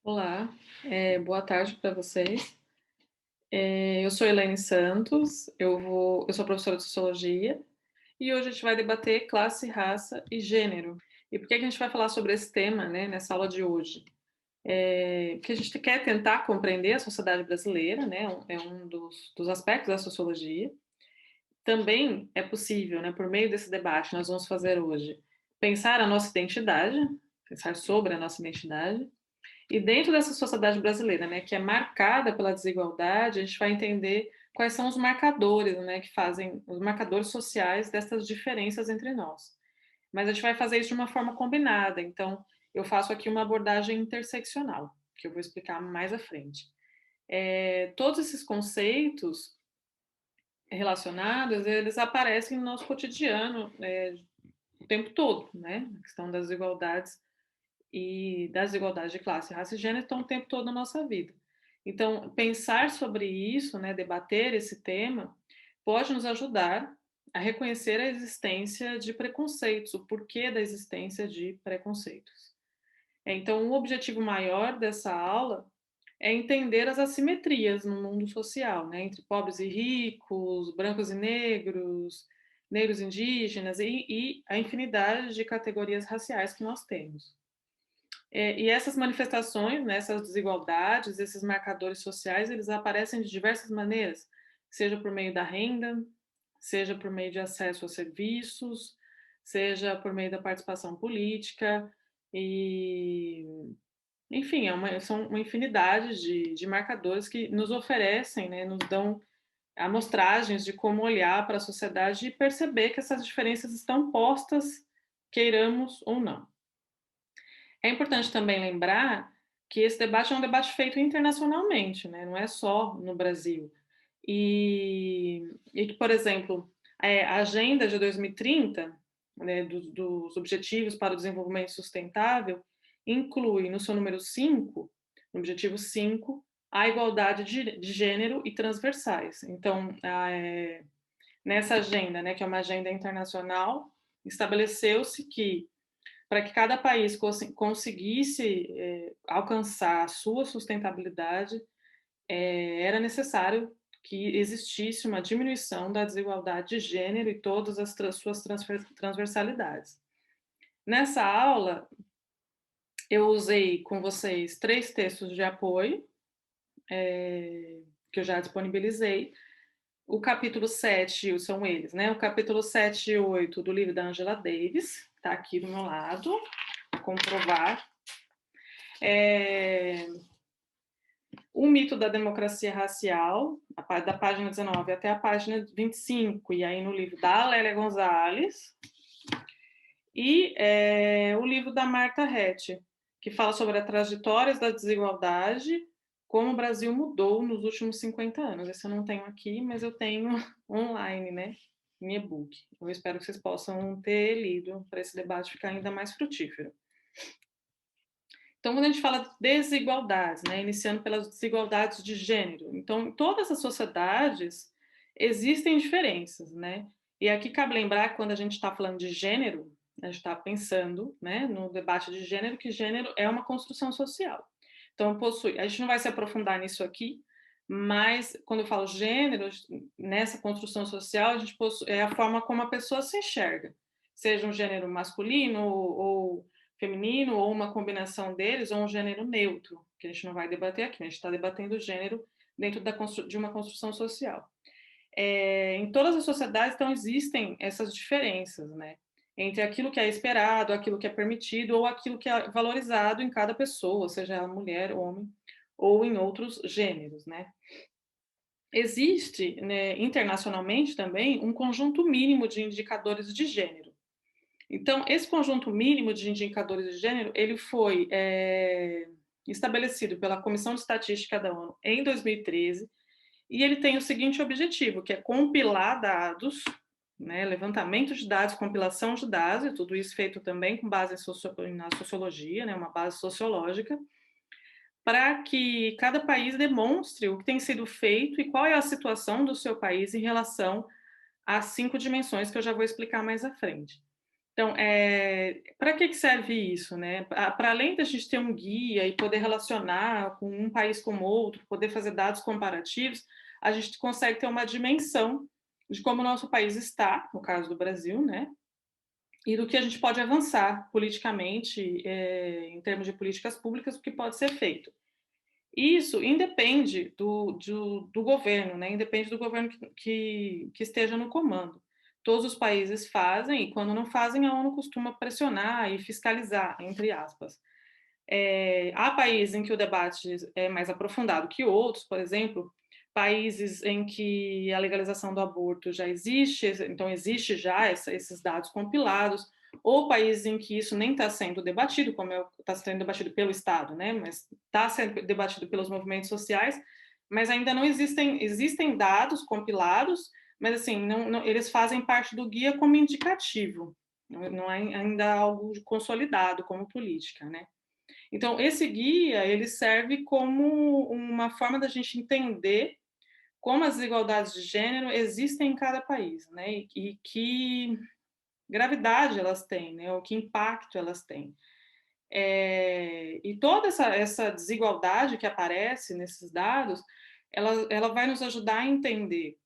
Olá, boa tarde para vocês. Eu sou Elaine Santos, eu sou professora de Sociologia e hoje a gente vai debater classe, raça e gênero. E por que que a gente vai falar sobre esse tema, né, nessa aula de hoje? Porque a gente quer tentar compreender a sociedade brasileira, né, é um dos aspectos da sociologia. Também é possível, né, por meio desse debate, nós vamos fazer hoje, pensar a nossa identidade, pensar sobre a nossa identidade, e dentro dessa sociedade brasileira, né, que é marcada pela desigualdade, a gente vai entender quais são os marcadores, né, que fazem os marcadores sociais dessas diferenças entre nós. Mas a gente vai fazer isso de uma forma combinada. Então, eu faço aqui uma abordagem interseccional, que eu vou explicar mais à frente. Todos esses conceitos relacionados, eles aparecem no nosso cotidiano, o tempo todo, né? A questão das desigualdades e das desigualdades de classe, raça e gênero estão o tempo todo na nossa vida. Então, pensar sobre isso, né, debater esse tema, pode nos ajudar a reconhecer a existência de preconceitos, o porquê da existência de preconceitos. Então, o objetivo maior dessa aula é entender as assimetrias no mundo social, né, entre pobres e ricos, brancos e negros, negros e indígenas e a infinidade de categorias raciais que nós temos. E essas manifestações, né, essas desigualdades, esses marcadores sociais, eles aparecem de diversas maneiras, seja por meio da renda, seja por meio de acesso a serviços, seja por meio da participação política, e, enfim, são uma infinidade de marcadores que nos oferecem, né, nos dão amostragens de como olhar para a sociedade e perceber que essas diferenças estão postas, queiramos ou não. É importante também lembrar que esse debate é um debate feito internacionalmente, né? Não é só no Brasil. E que, por exemplo, a Agenda de 2030, né, dos Objetivos para o Desenvolvimento Sustentável, inclui no seu número 5, no objetivo 5, a igualdade de gênero e transversais. Então, nessa agenda, né, que é uma agenda internacional, estabeleceu-se que para que cada país conseguisse alcançar a sua sustentabilidade, era necessário que existisse uma diminuição da desigualdade de gênero e todas as suas transversalidades. Nessa aula, eu usei com vocês 3 textos de apoio, que eu já disponibilizei. O capítulo 7 são eles, né? O capítulo 7 e 8 do livro da Angela Davis, está aqui do meu lado, para comprovar. É, O mito da democracia racial, da página 19 até a página 25, e aí no livro da Lélia Gonzalez, e o livro da Marta Hett, que fala sobre as trajetórias da desigualdade, como o Brasil mudou nos últimos 50 anos. Esse eu não tenho aqui, mas eu tenho online, né, em e-book. Eu espero que vocês possam ter lido para esse debate ficar ainda mais frutífero. Então, quando a gente fala de desigualdades, né, iniciando pelas desigualdades de gênero, então, em todas as sociedades existem diferenças, né? E aqui cabe lembrar que quando a gente está falando de gênero, a gente está pensando, né, no debate de gênero, que gênero é uma construção social. Então, a gente não vai se aprofundar nisso aqui, mas quando eu falo gênero, nessa construção social, é a forma como a pessoa se enxerga, seja um gênero masculino ou feminino, ou uma combinação deles, ou um gênero neutro, que a gente não vai debater aqui, a gente está debatendo o gênero dentro de uma construção social. Em todas as sociedades, então, existem essas diferenças, né? Entre aquilo que é esperado, aquilo que é permitido, ou aquilo que é valorizado em cada pessoa, seja ela mulher, homem, ou em outros gêneros, né? Existe, né, internacionalmente também, um conjunto mínimo de indicadores de gênero. Então, esse conjunto mínimo de indicadores de gênero, ele foi estabelecido pela Comissão de Estatística da ONU em 2013, e ele tem o seguinte objetivo, que é compilar dados, né, levantamento de dados, compilação de dados, e tudo isso feito também com base na sociologia, né, uma base sociológica, para que cada país demonstre o que tem sido feito e qual é a situação do seu país em relação às 5 dimensões que eu já vou explicar mais à frente. Então, para que serve isso, né? Para além da gente ter um guia e poder relacionar com um país com outro, poder fazer dados comparativos, a gente consegue ter uma dimensão de como o nosso país está, no caso do Brasil, né? E do que a gente pode avançar politicamente, em termos de políticas públicas, o que pode ser feito. Isso independe do governo, né? Independe do governo que esteja no comando. Todos os países fazem, e quando não fazem, a ONU costuma pressionar e fiscalizar, entre aspas. Há países em que o debate é mais aprofundado que outros, por exemplo, países em que a legalização do aborto já existe, então existe já esses dados compilados, ou países em que isso nem está sendo debatido, como está sendo debatido pelo Estado, né? Mas está sendo debatido pelos movimentos sociais, mas ainda não existem dados compilados, mas assim, eles fazem parte do guia como indicativo, não é ainda algo consolidado como política, né? Então, esse guia, ele serve como uma forma da gente entender como as desigualdades de gênero existem em cada país, né? E que gravidade elas têm, né? Ou que impacto elas têm. E toda essa desigualdade que aparece nesses dados, ela vai nos ajudar a entender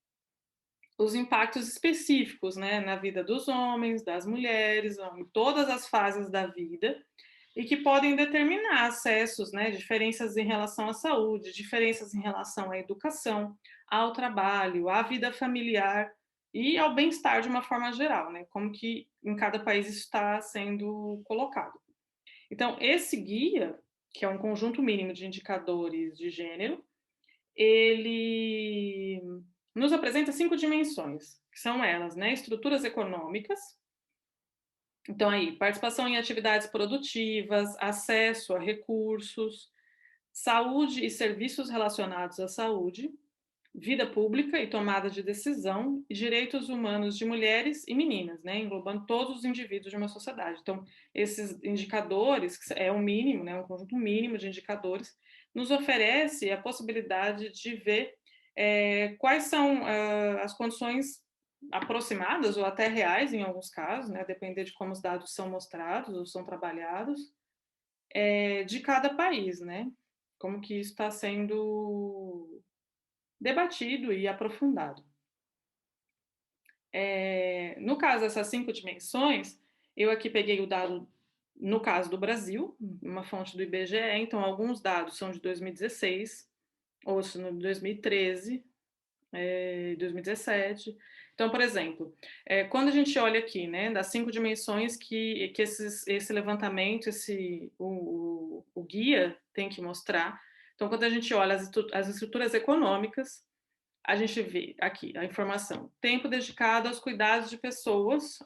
os impactos específicos, né, na vida dos homens, das mulheres, em todas as fases da vida, e que podem determinar acessos, né, diferenças em relação à saúde, diferenças em relação à educação, ao trabalho, à vida familiar e ao bem-estar de uma forma geral, né, como que em cada país isso está sendo colocado. Então, esse guia, que é um conjunto mínimo de indicadores de gênero, ele nos apresenta 5 dimensões, que são elas, né? Estruturas econômicas. Então, aí, participação em atividades produtivas, acesso a recursos, saúde e serviços relacionados à saúde, vida pública e tomada de decisão, e direitos humanos de mulheres e meninas, né? Englobando todos os indivíduos de uma sociedade. Então, esses indicadores, que é um mínimo, né? Um conjunto mínimo de indicadores, nos oferece a possibilidade de ver quais são as condições aproximadas ou até reais, em alguns casos, né? Depender de como os dados são mostrados ou são trabalhados, de cada país, né? Como que isso está sendo debatido e aprofundado. No caso dessas 5 dimensões, eu aqui peguei o dado, no caso do Brasil, uma fonte do IBGE, então alguns dados são de 2016, outros de 2013, 2017. Então, por exemplo, quando a gente olha aqui, né, das 5 dimensões que esse levantamento, o guia tem que mostrar. Então, quando a gente olha as estruturas econômicas, a gente vê aqui a informação: tempo dedicado aos cuidados de pessoas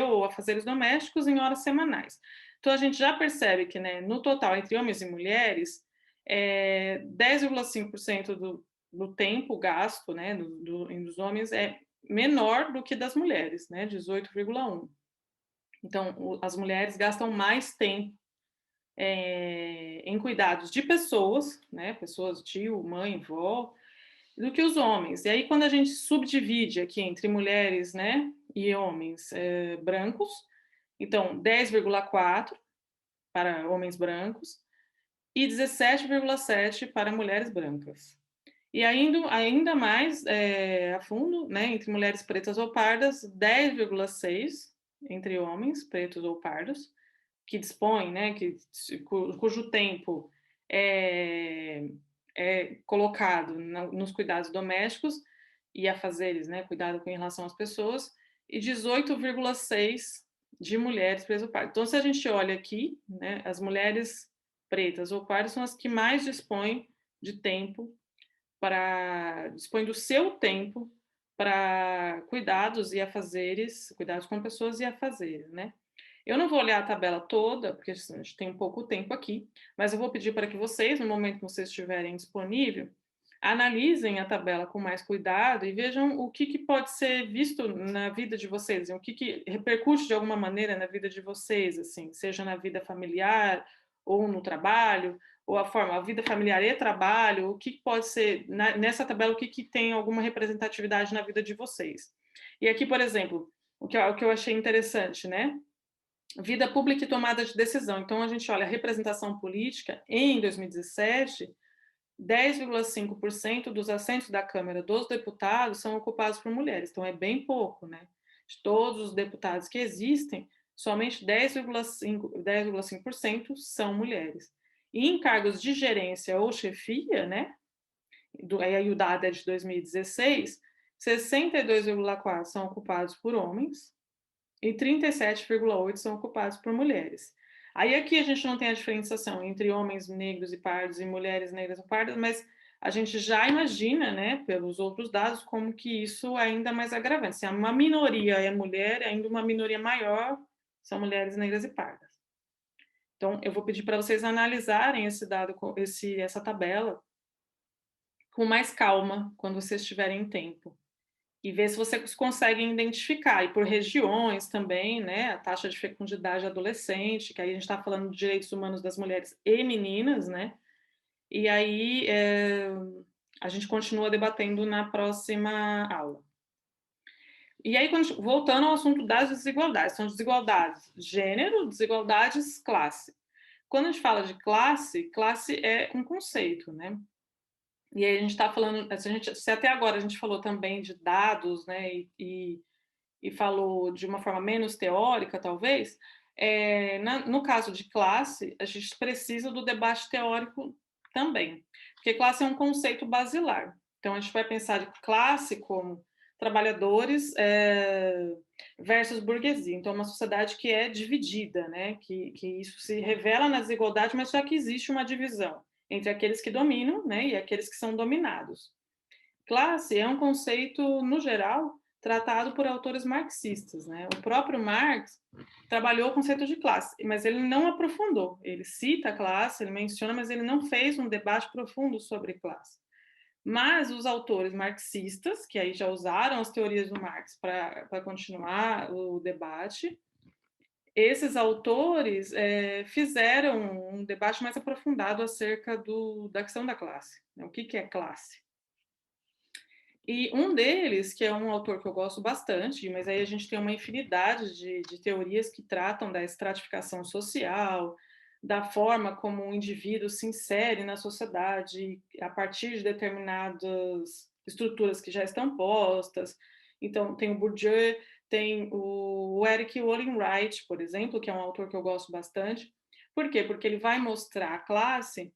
ou afazeres domésticos em horas semanais. Então, a gente já percebe que, né, no total, entre homens e mulheres, 10,5% do tempo gasto, né, dos homens é menor do que das mulheres, né, 18,1%. Então, as mulheres gastam mais tempo em cuidados de pessoas, né, pessoas, tio, mãe, vó, do que os homens. E aí, quando a gente subdivide aqui entre mulheres, né, e homens brancos, então 10,4 para homens brancos e 17,7 para mulheres brancas. E ainda mais a fundo, né, entre mulheres pretas ou pardas, 10,6 entre homens pretos ou pardos, que dispõem, né, cujo tempo é colocado nos cuidados domésticos e afazeres, né, cuidado com relação às pessoas, e 18,6 de mulheres pretas ou pardas. Então, se a gente olha aqui, né, as mulheres pretas ou pardas são as que mais dispõem de tempo dispõe do seu tempo para cuidados e afazeres, cuidados com pessoas e afazeres, né? Eu não vou olhar a tabela toda, porque assim, a gente tem pouco tempo aqui, mas eu vou pedir para que vocês, no momento que vocês estiverem disponível, analisem a tabela com mais cuidado e vejam o que pode ser visto na vida de vocês, o que repercute de alguma maneira na vida de vocês, assim, seja na vida familiar ou no trabalho, ou a vida familiar e trabalho, o que pode ser, nessa tabela, o que tem alguma representatividade na vida de vocês. E aqui, por exemplo, o que eu achei interessante, né? vida pública e tomada de decisão. Então, a gente olha a representação política, em 2017, 10,5% dos assentos da Câmara dos Deputados são ocupados por mulheres, então é bem pouco, né? De todos os deputados que existem, somente 10,5% são mulheres. E em cargos de gerência ou chefia, né? Aí o dado é de 2016, 62,4% são ocupados por homens e 37,8% são ocupados por mulheres. Aí aqui a gente não tem a diferenciação entre homens negros e pardos e mulheres negras e pardas, mas a gente já imagina, né, pelos outros dados, como que isso ainda é mais agravante. Se uma minoria é mulher, ainda uma minoria maior são mulheres negras e pardas. Então, eu vou pedir para vocês analisarem esse dado, essa tabela, com mais calma, quando vocês tiverem tempo e ver se vocês conseguem identificar, e por regiões também, né, a taxa de fecundidade adolescente, que aí a gente está falando de direitos humanos das mulheres e meninas, né, e aí a gente continua debatendo na próxima aula. E aí, voltando ao assunto das desigualdades, são desigualdades de gênero, desigualdades classe. Quando a gente fala de classe, classe é um conceito, né? E aí a gente está falando, se até agora a gente falou também de dados, né, e falou de uma forma menos teórica, talvez, no caso de classe, a gente precisa do debate teórico também, porque classe é um conceito basilar. Então, a gente vai pensar de classe como trabalhadores versus burguesia. Então, uma sociedade que é dividida, né? Que isso se revela na desigualdade, mas só que existe uma divisão entre aqueles que dominam, né, e aqueles que são dominados. Classe é um conceito, no geral, tratado por autores marxistas, né? O próprio Marx trabalhou o conceito de classe, mas ele não aprofundou. Ele cita a classe, ele menciona, mas ele não fez um debate profundo sobre classe. Mas os autores marxistas, que aí já usaram as teorias do Marx para continuar o debate, esses autores fizeram um debate mais aprofundado acerca da questão da classe. Né? O que é classe? E um deles, que é um autor que eu gosto bastante, mas aí a gente tem uma infinidade de teorias que tratam da estratificação social, da forma como o indivíduo se insere na sociedade a partir de determinadas estruturas que já estão postas. Então, tem o Bourdieu, tem o Eric Olin Wright, por exemplo, que é um autor que eu gosto bastante. Por quê? Porque ele vai mostrar a classe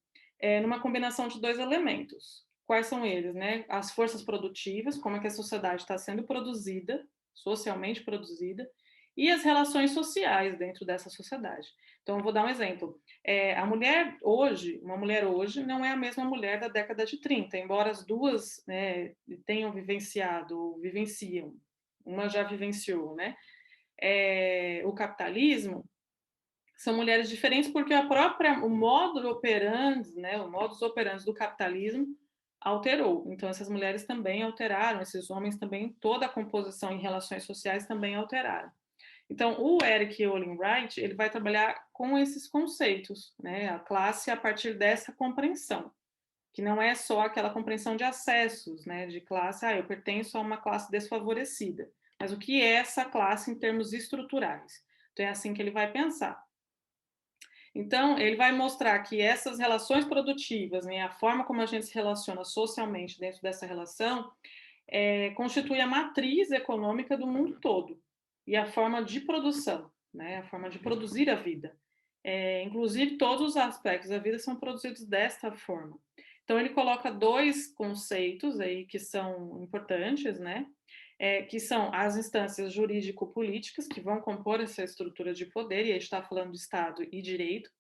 numa combinação de dois elementos. Quais são eles, né? As forças produtivas, como é que a sociedade está sendo produzida, socialmente produzida, e as relações sociais dentro dessa sociedade. Então, eu vou dar um exemplo. A mulher hoje, uma mulher hoje, não é a mesma mulher da década de 30, embora as duas, né, tenham vivenciado, vivenciam, uma já vivenciou, né? O capitalismo, são mulheres diferentes porque o modo operandi, né, o modus operandi do capitalismo alterou. Então, essas mulheres também alteraram, esses homens também, toda a composição em relações sociais também alteraram. Então, o Eric Olin Wright, ele vai trabalhar com esses conceitos, né, a classe a partir dessa compreensão, que não é só aquela compreensão de acessos, né, de classe, eu pertenço a uma classe desfavorecida, mas o que é essa classe em termos estruturais. Então, é assim que ele vai pensar. Então, ele vai mostrar que essas relações produtivas, né, a forma como a gente se relaciona socialmente dentro dessa relação, constitui a matriz econômica do mundo todo e a forma de produção, né, a forma de produzir a vida. Inclusive, todos os aspectos da vida são produzidos desta forma. Então, ele coloca dois conceitos aí que são importantes, né? Que são as instâncias jurídico-políticas, que vão compor essa estrutura de poder, e a gente está falando de Estado e direito,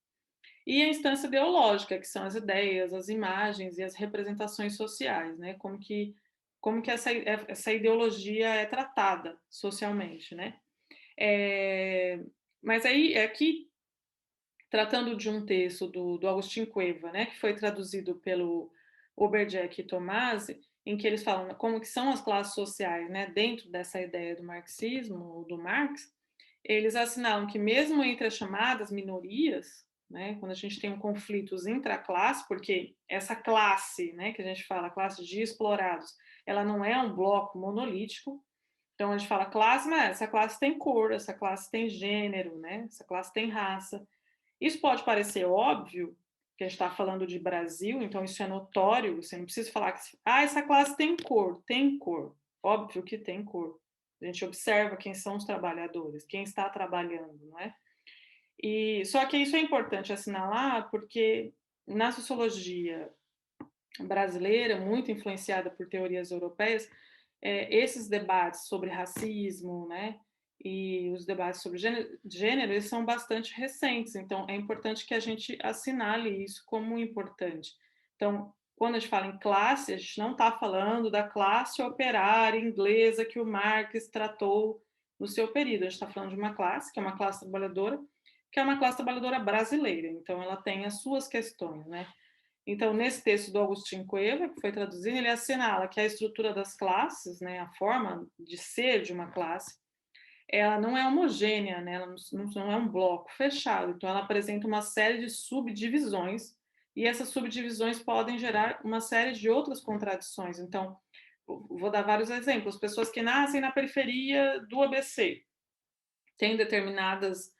e a instância ideológica, que são as ideias, as imagens e as representações sociais, né? Como que essa ideologia é tratada socialmente, né? Mas aí, aqui, tratando de um texto do Agostinho Cueva, né, que foi traduzido pelo Oberjack e Tomasi, em que eles falam como que são as classes sociais, né, dentro dessa ideia do marxismo, do Marx, eles assinalam que mesmo entre as chamadas minorias, né, quando a gente tem conflitos intraclasse, porque essa classe, né, que a gente fala, classe de explorados, ela não é um bloco monolítico, Então, a gente fala classe, mas essa classe tem cor, essa classe tem gênero, né? Essa classe tem raça. Isso pode parecer óbvio, que a gente está falando de Brasil, então isso é notório, você não precisa falar que essa classe tem cor, tem cor. Óbvio que tem cor. A gente observa quem são os trabalhadores, quem está trabalhando, não é? E só que isso é importante assinalar porque na sociologia brasileira, muito influenciada por teorias europeias, esses debates sobre racismo, né, e os debates sobre gênero, eles são bastante recentes, então é importante que a gente assinale isso como importante. Então, quando a gente fala em classe, a gente não está falando da classe operária inglesa que o Marx tratou no seu período, a gente está falando de uma classe, que é uma classe trabalhadora, que é uma classe trabalhadora brasileira, então ela tem as suas questões, né? Então, nesse texto do Agustín Cueva, que foi traduzido, ele assinala que a estrutura das classes, né, a forma de ser de uma classe, ela não é homogênea, né, ela não é um bloco fechado, então ela apresenta uma série de subdivisões, e essas subdivisões podem gerar uma série de outras contradições. Então, vou dar vários exemplos. Pessoas que nascem na periferia do ABC têm determinados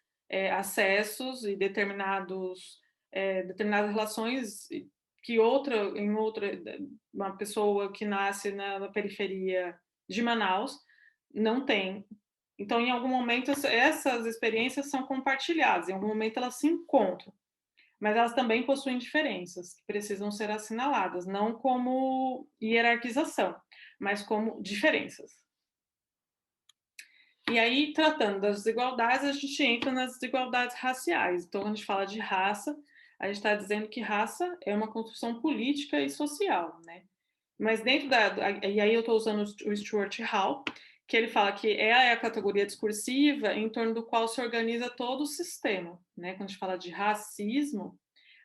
acessos e determinadas relações que uma pessoa que nasce na periferia de Manaus não tem. Então, em algum momento, essas experiências são compartilhadas, em algum momento elas se encontram, mas elas também possuem diferenças que precisam ser assinaladas, não como hierarquização, mas como diferenças. E aí, tratando das desigualdades, a gente entra nas desigualdades raciais. Então, quando a gente fala de raça, a gente está dizendo que raça é uma construção política e social, né? Mas dentro e aí eu estou usando o Stuart Hall, que ele fala que é a categoria discursiva em torno do qual se organiza todo o sistema, né? Quando a gente fala de racismo,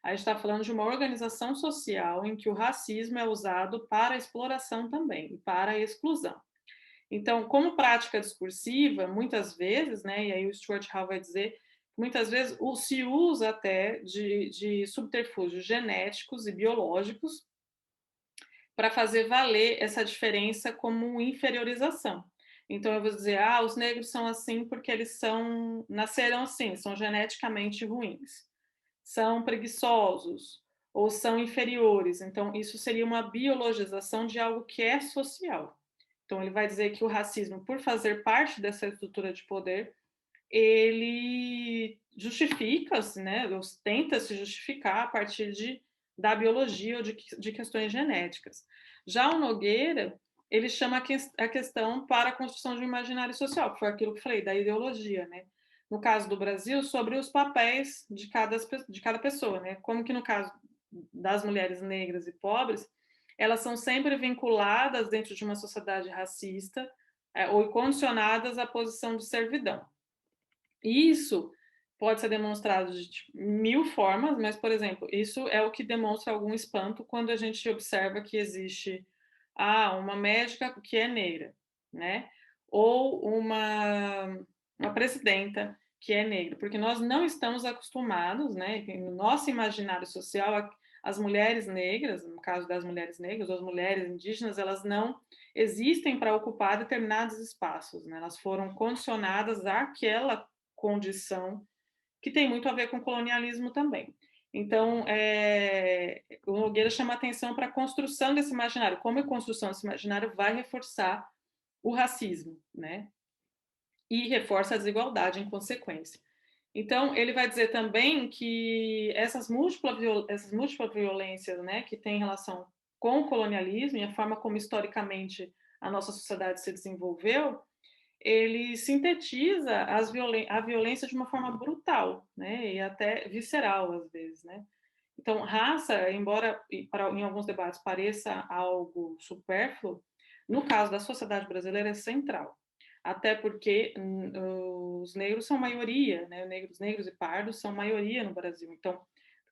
a gente está falando de uma organização social em que o racismo é usado para a exploração também e para a exclusão. Então, como prática discursiva, muitas vezes, né, e aí o Stuart Hall vai dizer, muitas vezes se usa até de subterfúgios genéticos e biológicos para fazer valer essa diferença como inferiorização. Então, eu vou dizer, os negros são assim porque eles nasceram assim, são geneticamente ruins, são preguiçosos ou são inferiores. Então, isso seria uma biologização de algo que é social. Então, ele vai dizer que o racismo, por fazer parte dessa estrutura de poder, ele justifica-se, né, ou tenta se justificar a partir da biologia ou de questões genéticas. Já o Nogueira, ele chama a questão para a construção de um imaginário social, que foi aquilo que eu falei, da ideologia, né? No caso do Brasil, sobre os papéis de cada pessoa, né? Como que no caso das mulheres negras e pobres, elas são sempre vinculadas dentro de uma sociedade racista ou condicionadas à posição de servidão. Isso pode ser demonstrado de mil formas, mas, por exemplo, isso é o que demonstra algum espanto quando a gente observa que existe uma médica que é negra, né? Ou uma presidenta que é negra, porque nós não estamos acostumados, né? No nosso imaginário social, as mulheres negras, no caso das mulheres negras, ou as mulheres indígenas, elas não existem para ocupar determinados espaços, né? Elas foram condicionadas àquela condição, que tem muito a ver com colonialismo também. Então, o Nogueira chama atenção para a construção desse imaginário, como a construção desse imaginário vai reforçar o racismo, né? E reforça a desigualdade em consequência. Então, ele vai dizer também que essas múltiplas violências, né, que têm relação com o colonialismo e a forma como historicamente a nossa sociedade se desenvolveu, ele sintetiza a violência de uma forma brutal, né, e até visceral às vezes, né. Então, raça, embora em alguns debates pareça algo supérfluo, no caso da sociedade brasileira é central, até porque os negros são maioria, né, negros e pardos são maioria no Brasil. Então,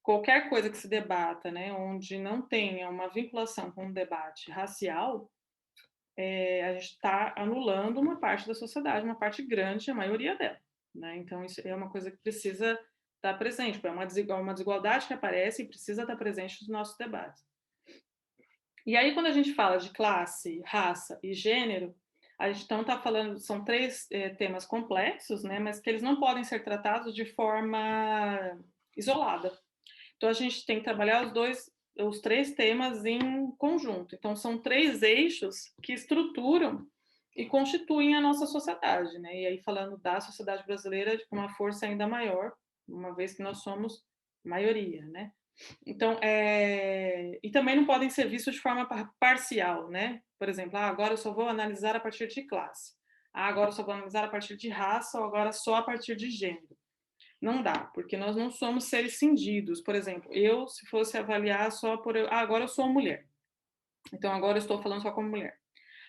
qualquer coisa que se debata, né, onde não tenha uma vinculação com um debate racial, a gente está anulando uma parte da sociedade, uma parte grande, a maioria dela, né? Então, isso é uma coisa que precisa estar presente, é uma desigualdade que aparece e precisa estar presente nos nossos debates. E aí, quando a gente fala de classe, raça e gênero, A gente então está falando, são três temas complexos, né, mas que eles não podem ser tratados de forma isolada. Então a gente tem que trabalhar os três temas em conjunto. Então são três eixos que estruturam e constituem a nossa sociedade, né? E aí falando da sociedade brasileira com uma força ainda maior, uma vez que nós somos maioria, né? Então, e também não podem ser vistos de forma parcial, né? Por exemplo, agora eu só vou analisar a partir de classe. Agora eu só vou analisar a partir de raça ou agora só a partir de gênero. Não dá, porque nós não somos seres cindidos. Por exemplo, eu, se fosse avaliar só por... agora eu sou uma mulher. Então, agora eu estou falando só como mulher.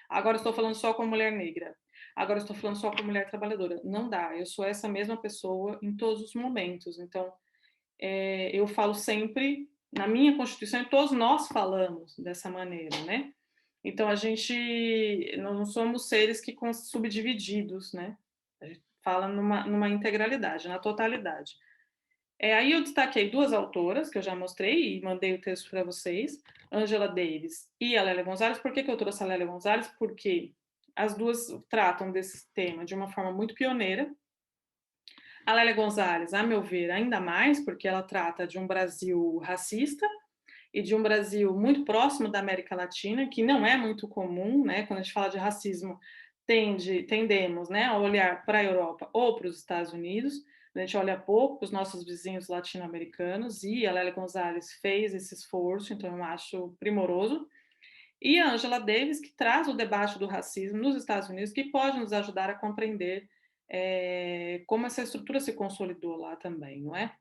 Agora eu estou falando só como mulher negra. Agora eu estou falando só como mulher trabalhadora. Não dá, eu sou essa mesma pessoa em todos os momentos. Então, eu falo sempre, na minha Constituição, e todos nós falamos dessa maneira, né? Então, nós não somos seres que subdivididos, né? A gente fala numa integralidade, na totalidade. Aí eu destaquei duas autoras, que eu já mostrei e mandei o texto para vocês, Angela Davis e a Lélia Gonzalez. Por que eu trouxe a Lélia Gonzalez? Porque as duas tratam desse tema de uma forma muito pioneira. A Lélia Gonzalez, a meu ver, ainda mais, porque ela trata de um Brasil racista e de um Brasil muito próximo da América Latina, que não é muito comum, né? Quando a gente fala de racismo, tendemos, né, a olhar para a Europa ou para os Estados Unidos. A gente olha pouco para os nossos vizinhos latino-americanos, e a Lélia Gonzalez fez esse esforço, então eu acho primoroso. E a Angela Davis, que traz o debate do racismo nos Estados Unidos, que pode nos ajudar a compreender como essa estrutura se consolidou lá também, não é?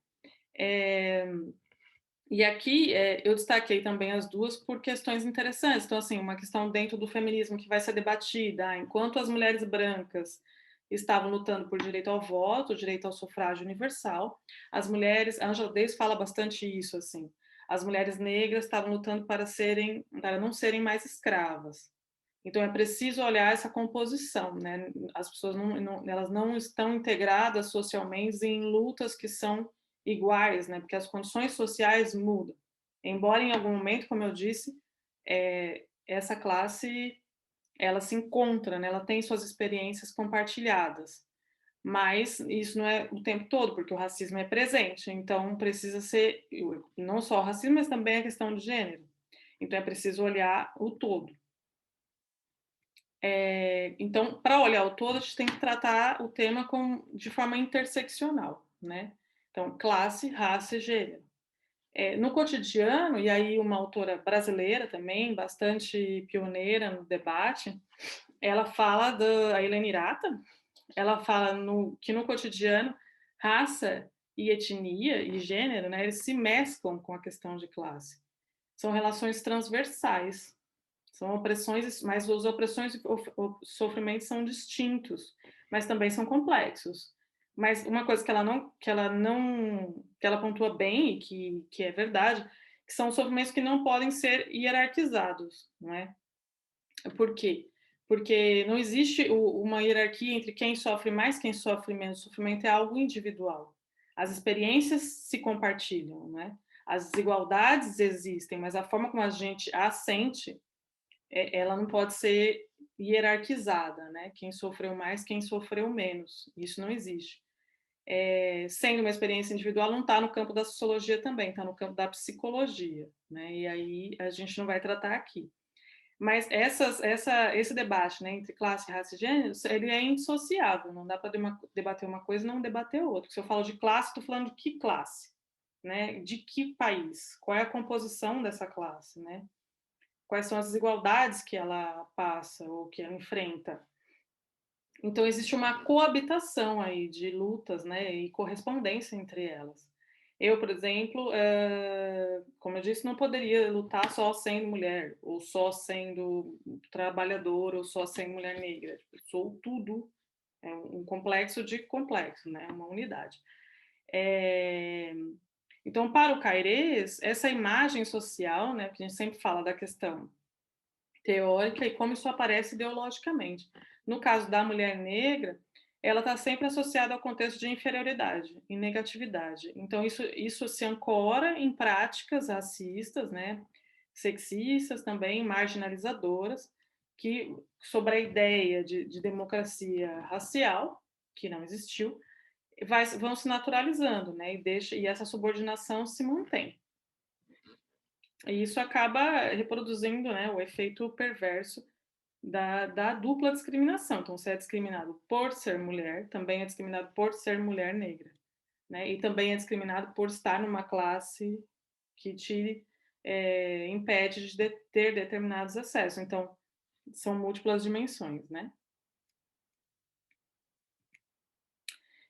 E aqui eu destaquei também as duas por questões interessantes. Então, assim, uma questão dentro do feminismo que vai ser debatida, enquanto as mulheres brancas estavam lutando por direito ao voto, direito ao sufrágio universal, as mulheres, a Angela Davis fala bastante isso, assim, as mulheres negras estavam lutando para não serem mais escravas. Então é preciso olhar essa composição, né? As pessoas elas não estão integradas socialmente em lutas que são iguais, né? Porque as condições sociais mudam. Embora em algum momento, como eu disse, essa classe ela se encontra, né? Ela tem suas experiências compartilhadas, mas isso não é o tempo todo, porque o racismo é presente. Então precisa ser não só o racismo, mas também a questão de gênero. Então é preciso olhar o todo. Então, para olhar o todo, a gente tem que tratar o tema de forma interseccional, né? Então, classe, raça e gênero. No cotidiano, e aí uma autora brasileira também, bastante pioneira no debate, ela fala a Helena Irata, ela fala que no cotidiano, raça e etnia e gênero, né, eles se mesclam com a questão de classe. São relações transversais, são opressões, mas as opressões e os sofrimentos são distintos, mas também são complexos. Mas uma coisa que ela pontua bem e que é verdade, que são sofrimentos que não podem ser hierarquizados, não é? Por quê? Porque não existe uma hierarquia entre quem sofre mais, quem sofre menos. O sofrimento é algo individual. As experiências se compartilham, né? As desigualdades existem, mas a forma como a gente as sente ela não pode ser hierarquizada, né? Quem sofreu mais, quem sofreu menos. Isso não existe. Sendo uma experiência individual, não está no campo da sociologia também, está no campo da psicologia, né? E aí a gente não vai tratar aqui. Mas esse debate, né, entre classe, raça e gênero, ele é indissociável. Não dá para debater uma coisa e não debater outra. Se eu falo de classe, estou falando de que classe? Né? De que país? Qual é a composição dessa classe? Né? Quais são as desigualdades que ela passa ou que ela enfrenta. Então, existe uma coabitação aí de lutas, né, e correspondência entre elas. Eu, por exemplo, como eu disse, não poderia lutar só sendo mulher, ou só sendo trabalhadora, ou só sendo mulher negra. Eu sou tudo, é um complexo de complexo, né, uma unidade. Então, para o Cairés, essa imagem social, né, que a gente sempre fala da questão teórica e como isso aparece ideologicamente. No caso da mulher negra, ela está sempre associada ao contexto de inferioridade e negatividade. Então, isso se ancora em práticas racistas, né, sexistas também, marginalizadoras, sobre a ideia de democracia racial, que não existiu, vão se naturalizando, né? E essa subordinação se mantém. E isso acaba reproduzindo, né, o efeito perverso da dupla discriminação. Então, você é discriminado por ser mulher, também é discriminado por ser mulher negra, né? E também é discriminado por estar numa classe que te impede de ter determinados acessos. Então, são múltiplas dimensões, né?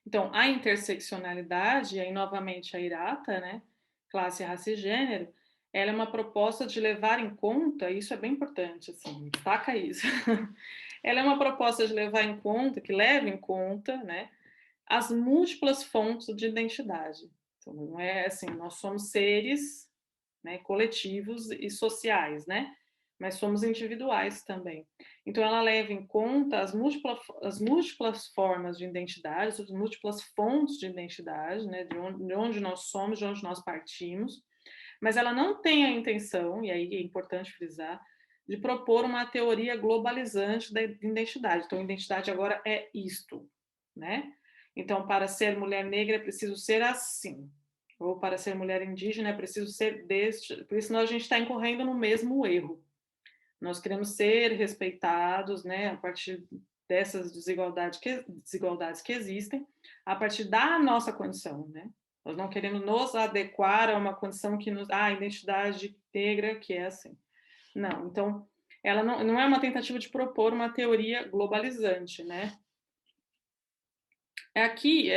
Então, a interseccionalidade, aí novamente a IRATA, né, classe, raça e gênero, ela é uma proposta de levar em conta, isso é bem importante, assim, destaca isso. Ela é uma proposta de levar em conta, que leva em conta, né, as múltiplas fontes de identidade. Então, não é assim, nós somos seres, né, coletivos e sociais, né? Mas somos individuais também. Então, ela leva em conta as múltiplas formas de identidade, as múltiplas fontes de identidade, né, de onde nós somos, de onde nós partimos, mas ela não tem a intenção, e aí é importante frisar, de propor uma teoria globalizante da identidade. Então, identidade agora é isto, né? Então, para ser mulher negra é preciso ser assim, ou para ser mulher indígena é preciso ser deste. Por isso, a gente está incorrendo no mesmo erro. Nós queremos ser respeitados, né, a partir dessas desigualdades que existem, a partir da nossa condição, né? Nós não queremos nos adequar a uma condição que nos. Ah, identidade negra que é assim. Não, então, ela não é uma tentativa de propor uma teoria globalizante, né? Aqui,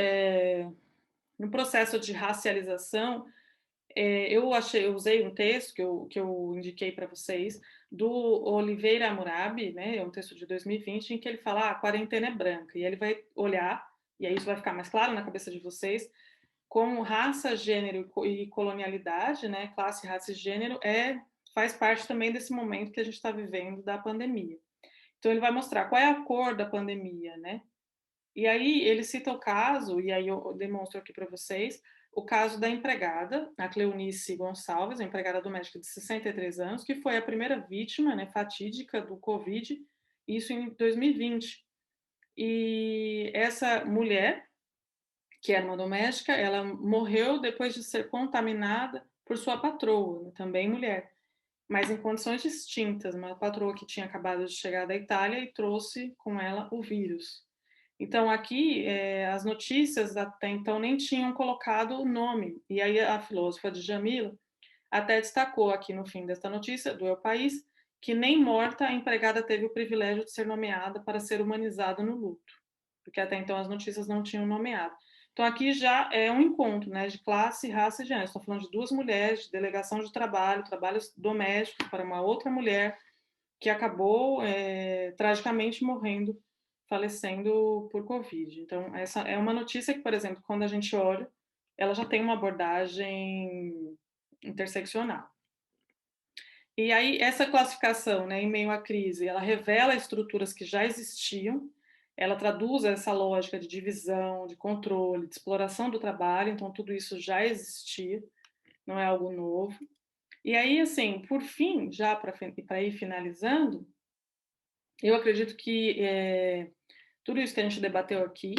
no processo de racialização, eu usei um texto que eu indiquei para vocês, do Oliveira Murabi, né, é um texto de 2020, em que ele fala, a quarentena é branca, e ele vai olhar, e aí isso vai ficar mais claro na cabeça de vocês, como raça, gênero e colonialidade, né, classe, raça e gênero, faz parte também desse momento que a gente está vivendo da pandemia. Então ele vai mostrar qual é a cor da pandemia, né? E aí ele cita o caso, e aí eu demonstro aqui para vocês, o caso da empregada, a Cleonice Gonçalves, a empregada doméstica de 63 anos, que foi a primeira vítima, né, fatídica do Covid, isso em 2020. E essa mulher, que era uma doméstica, ela morreu depois de ser contaminada por sua patroa, né, também mulher, mas em condições distintas, uma patroa que tinha acabado de chegar da Itália e trouxe com ela o vírus. Então, aqui, as notícias até então nem tinham colocado o nome. E aí a filósofa Djamila até destacou aqui no fim desta notícia, do El País, que nem morta a empregada teve o privilégio de ser nomeada para ser humanizada no luto, porque até então as notícias não tinham nomeado. Então, aqui já é um encontro, né, de classe, raça e gênero. Estou falando de duas mulheres, de delegação de trabalho, trabalhos domésticos para uma outra mulher que acabou tragicamente morrendo, falecendo por Covid. Então, essa é uma notícia que, por exemplo, quando a gente olha, ela já tem uma abordagem interseccional. E aí, essa classificação, né, em meio à crise, ela revela estruturas que já existiam, ela traduz essa lógica de divisão, de controle, de exploração do trabalho, então tudo isso já existia, não é algo novo. E aí, assim, por fim, já para ir finalizando, eu acredito que tudo isso que a gente debateu aqui,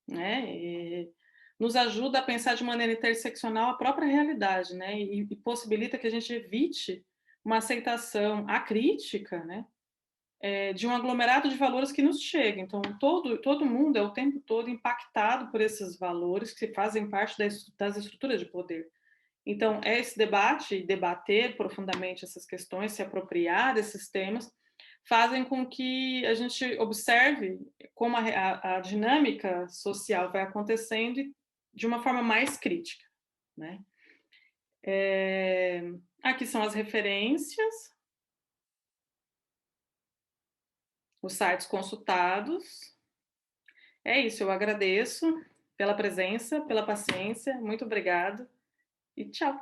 né, nos ajuda a pensar de maneira interseccional a própria realidade, né, e possibilita que a gente evite uma aceitação acrítica, né, de um aglomerado de valores que nos chega. Então, todo mundo é o tempo todo impactado por esses valores que fazem parte das estruturas de poder. Então, é esse debate, debater profundamente essas questões, se apropriar desses temas, fazem com que a gente observe como a dinâmica social vai acontecendo de uma forma mais crítica, né? Aqui são as referências, os sites consultados. É isso, eu agradeço pela presença, pela paciência, muito obrigado e tchau!